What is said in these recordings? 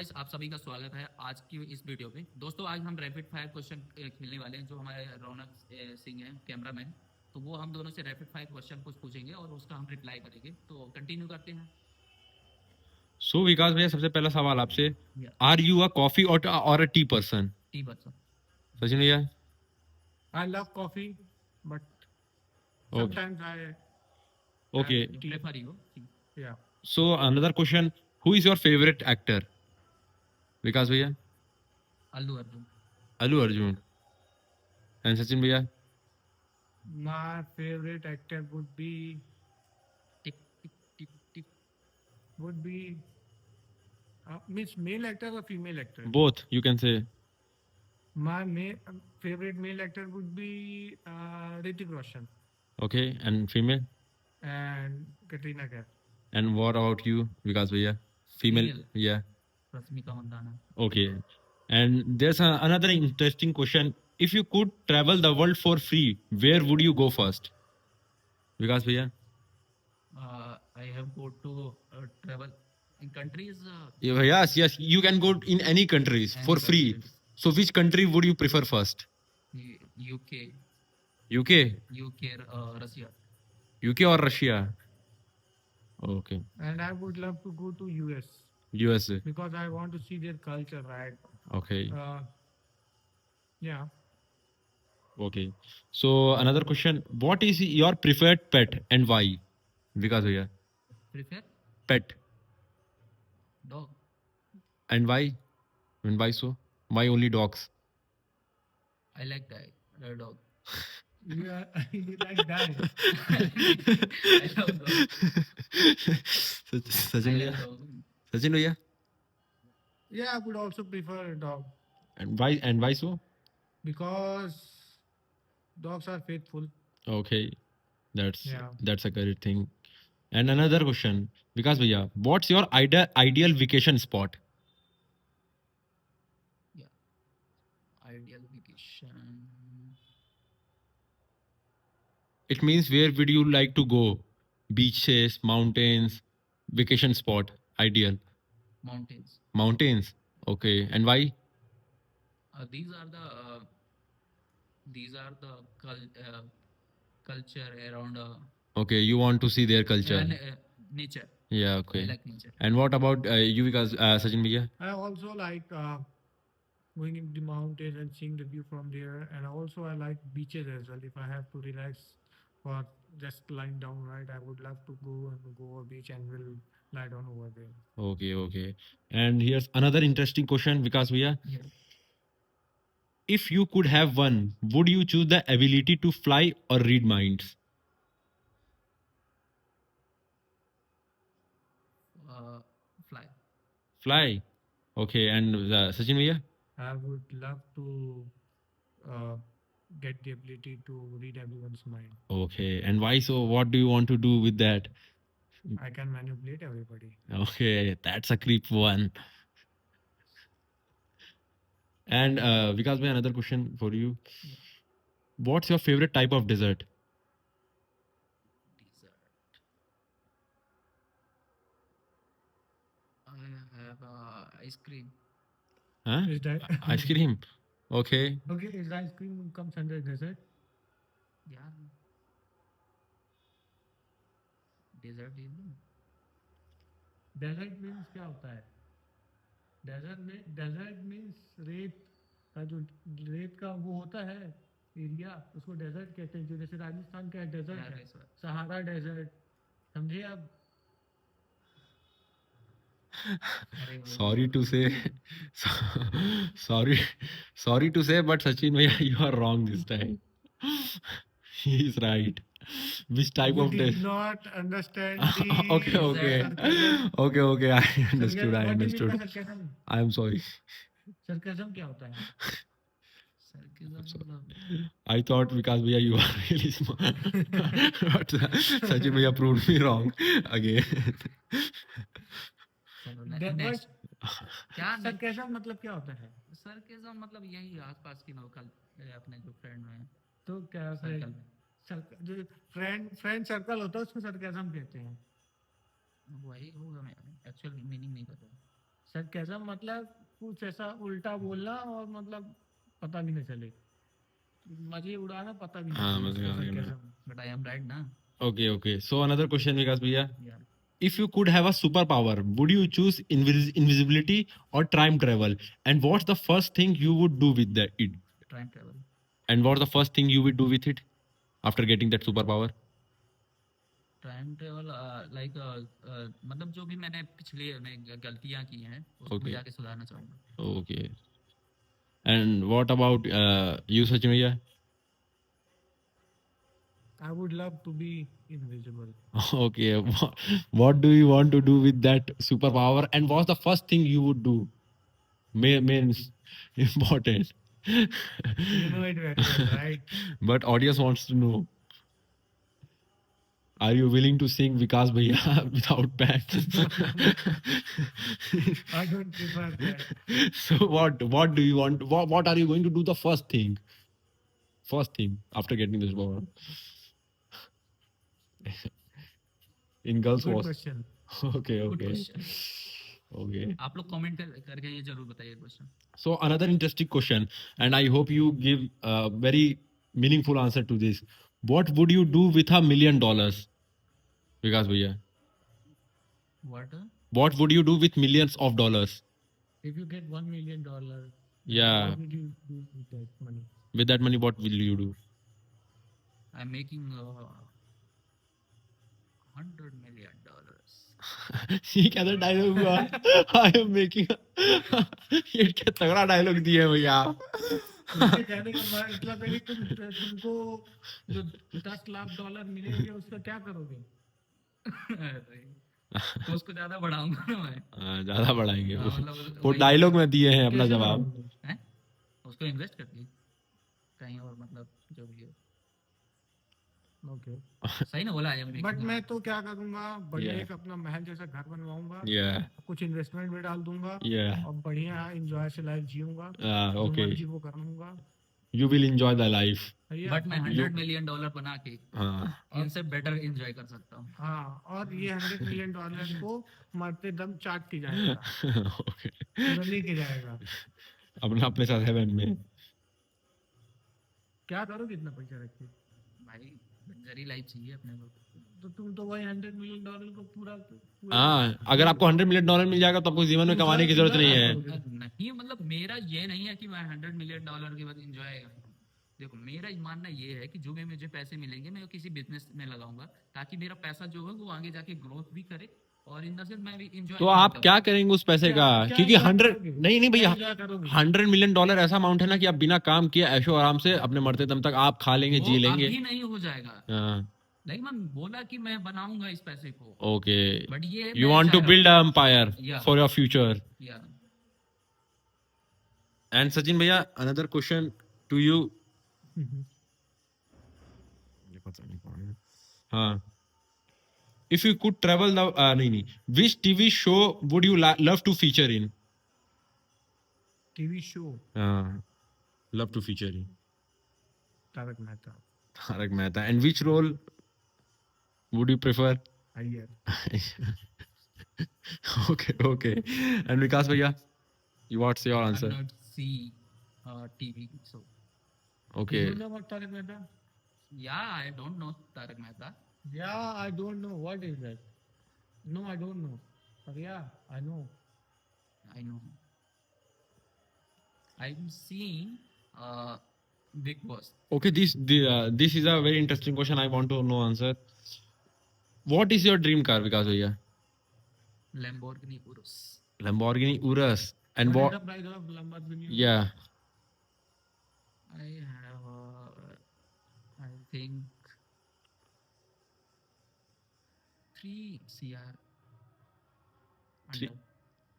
Guys, आप सभी का स्वागत है आज की इस वीडियो में। दोस्तों, आज हम रैपिड फायर क्वेश्चन खेलने वाले हैं। जो हमारे रौनक सिंह हैं कैमरामैन, तो वो हम दोनों से रैपिड फायर क्वेश्चन कुछ पूछेंगे और उसका हम रिप्लाई करेंगे। तो कंटिन्यू करते हैं। सो विकास भैया, सबसे पहला सवाल आपसे, या आर यू अ कॉफी और अ टी पर्सन? टी बच्चों। सचिन भैया? I love coffee, but okay sometimes I okay. have tea. Prefer you tea. Yeah. So another question, who is your favourite actor? Vikas भैया? अल्लू अर्जुन। अल्लू अर्जुन। एंड सचिन भैया? My favorite actor tick tick tick tick. would be means male actor or female actor. Both you can say. My favorite male actor would be Hrithik Roshan okay, and female? and Katrina Kaif. And what about you Vikas भैया? Female? Female? या Rashmika Mandanna. Okay. And there's another interesting question, if you could travel the world for free, where would you go first? Vikas भैया? I have go to travel in countries. Yes, yes, you can go in any countries for free. So which country would you prefer first? UK. UK? UK, Russia. UK or Russia? Okay. And I would love to go to US USA. because I want to see their culture, right? Okay. Yeah. Okay. So another question, what is your preferred pet and why? Vikas bhaiya? Prefer Pet dog. and why? And why so? Why only dogs? I like that dog. You like that? I love dog. Sachin I bhaiya? love dog. Sachin bhaiya? Yeah, I would also prefer a dog And why so? because dogs are faithful. Okay, that's Yeah. that's a great thing. And another question, Vikas bhaiya, what's your ideal vacation spot? Ideal vacation. It means where would you like to go? Beaches, mountains, vacation spot. Ideal. Mountains. Mountains. Okay. And why? These are the culture around Okay, you want to see their culture. and nature. Yeah. I Okay. like nature. And what about you, Vikas? Sachin bhaiya? I also like going in the mountains and seeing the view from there, and also I like beaches as well. If I have to relax or just lying down, right, I would love to go a beach and will lie down over there. Okay. Okay. And here's another interesting question, Vikas bhaiya. Yeah. If you could have one, would you choose the ability to fly or read minds? Fly. Fly. Okay. And Sachin bhaiya? I would love to get the ability to read everyone's mind. Okay. And why so? What do you want to do with that? I can manipulate everybody. Okay, that's a creep one. And Vikas bhai, another question for you. Yeah. What's your favorite type of dessert? Dessert. I have ice cream. Huh? Is that Ice cream. Okay. okay? Is the ice cream comes under dessert? Yeah. Dessert is dessert means क्या होता है? Desert means रेत का वो होता है area, उसको desert कहते हैं। जो जैसे राजस्थान का डेजर्ट Yeah, है, right, sir. सहारा डेजर्ट, समझे आप? अरे वो- Sorry to say, sorry to say, but Sachin bhaiya, you are wrong this time. He is right. Which type You of did dessert? not understand the Okay, okay, sarcasm. okay. I understood. I What do you mean by understood. sarcasm? I am sorry. Sarcasm क्या होता है? Sarcasm I'm sorry. मतलब I thought Vikas bhaiya you are really smart, but Sachin bhaiya proved me wrong again. चलो That next. क्या sarcasm मतलब क्या होता है? sarcasm मतलब यही आसपास की लोकल अपने जो फ्रेंड में तो क्या सर्कल में जो फ्रेंड सर्कल होता है उसको sarcasm कहते हैं। वही होगा। मैं एक्चुअल मीनिंग नहीं पता। सर कैसा मतलब कुछ ऐसा उल्टा बोलना और मतलब पता भी नहीं चले, मजे उड़ाना पता भी नहीं हाँ चले मैं उसका समझ गया मैं। sarcasm। But I am right ना। Okay. So another question, Vikas भैया. Yeah. If you could have a superpower, would you choose invisibility or time travel? And what's the first thing you would do with it? Time travel. And what's the first thing you would do with it after getting that superpower? Time travel like मतलब जो भी मैंने पिछले में गलतियां की हैं उसको मैं Okay. जाके सुधारना चाहूंगा। Okay. And what about you, Sachin भैया? I would love to be invisible. Okay. What do you want to do with that superpower? And what's the first thing you would do? Means important. You know it very well, right? But audience wants to know. Are you willing to sing Vikas Bhaiya without pants? I don't prefer that. So what do you want? What are you going to do the first thing? First thing after getting this power? In girls Good was question. okay, good okay, question. okay. आप लोग comment करके ये जरूर बताइए question. So another interesting question, and I hope you give a very meaningful answer to this. What would you do with $1 million, Vikas Bhaiya? What? What would you do with millions of dollars? If you get $1 million, Yeah, what would you do with that money? with that money, what will you do? I am making $100 million। ये क्या था dialogue हुआ? I am making ये क्या तगड़ा dialogue दिया है भैया आप। इसके कहने का मतलब है कि तुमको जो $10 लाख मिलेंगे उसका क्या करोगे? अरे, तो उसको ज्यादा बढ़ाऊंगा ना मैं। ज्यादा बढ़ाएंगे हाँ, मतलब वो वही डायलॉग में दिए हैं अपना कैसे जवाब। बढ़ाओगे? हैं? उसको इन्वेस्ट करके कहीं और, मतलब जो भी है। ओके। सही ना बोला? I am but making. मैं तो क्या करूंगा, बढ़िया Yeah. एक अपना महल जैसा घर बनवाऊंगा, Yeah, कुछ इन्वेस्टमेंट में डाल दूंगा yeah. और बढ़िया एंजॉय से लाइफ जीऊंगा, जो Okay. मर्जी वो करूंगा। You will enjoy the life. भैया बट मैं अभी- $100 million बना के हाँ इनसे बेटर एंजॉय कर सकता हूँ। हाँ, और ये $100 million को मरते दम चाट के जाएगा, Okay. पूरा लेके जाएगा। अपना अपने साथ हेवन में। क्या करोगे इतना पैसा रख के? भाई लग्जरी लाइफ चाहिए अपने को। तो तुम तो वही $100 million को पूरा हाँ अगर आपको $100 million मिल जाएगा तो आपको जीवन में तुम कमाने की घर- जरूरत घर नहीं क्या है। करोगे? नहीं मतलब मेरा ये नहीं है कि मैं $100 million के बाद एंजॉय। देखो मेरा मानना ये है कि जो भी मुझे पैसे मिलेंगे मैं किसी बिजनेस में लगाऊंगा ताकि मेरा पैसा जो है वो आगे जाके ग्रोथ भी करे और इन द सेंस मैं भी एंजॉय। तो आप क्या करेंगे उस पैसे का? क्या क्योंकि enjoy 100 करोगे? नहीं भैया, क्या enjoy करोगे? $100 million ऐसा अमाउंट है ना कि आप बिना काम किए ऐशो आराम से अपने मरते दम तक आप खा लेंगे, जी लेंगे। अभी नहीं हो जाएगा। हाँ नहीं मैं बोला कि मैं बनाऊंगा इस पैसे को। ओके, बट ये यू मैं वांट टू चाह बिल्ड रहा a empire Yeah. For your future. Yeah and Sachin भैया अनदर क्वेश्चन टू यू। हाँ, if you could travel the नहीं, which TV show would you love to feature in? TV show Love to feature in Tarak Mehta. Tarak Mehta. And which role would you prefer? Iyer. Okay. And Vikas भैया, what's your I answer? Not see TV so Okay. You know about Tarak Mehta? Yeah I don't know Tarak Mehta. Yeah, I don't know what is that. No, I don't know. But yeah, I know. I know. I'm seeing Big Boss. Okay, this is a very interesting question. I want to know answer. What is your dream car, Vikas भैया? Lamborghini Urus. Lamborghini Urus. And What what? is the price of Lamborghini? Yeah. I have, I think 3 CR. Three-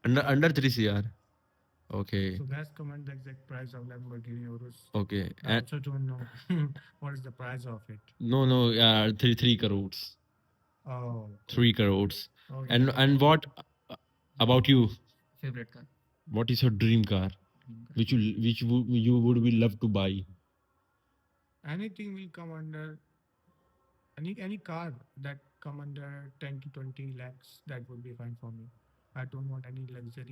Under. Under 3 CR. Okay. So guys, comment the exact price of Lamborghini Urus. Okay. I And also don't know what is the price of it. no, 3 crores. Oh, 3 crores. okay. And what about you? Favorite car. What is your dream car? Dream car. You would be love to buy? Anything will come under any car that come under 10 to 20 lakhs, that would be fine for me. I don't want any luxury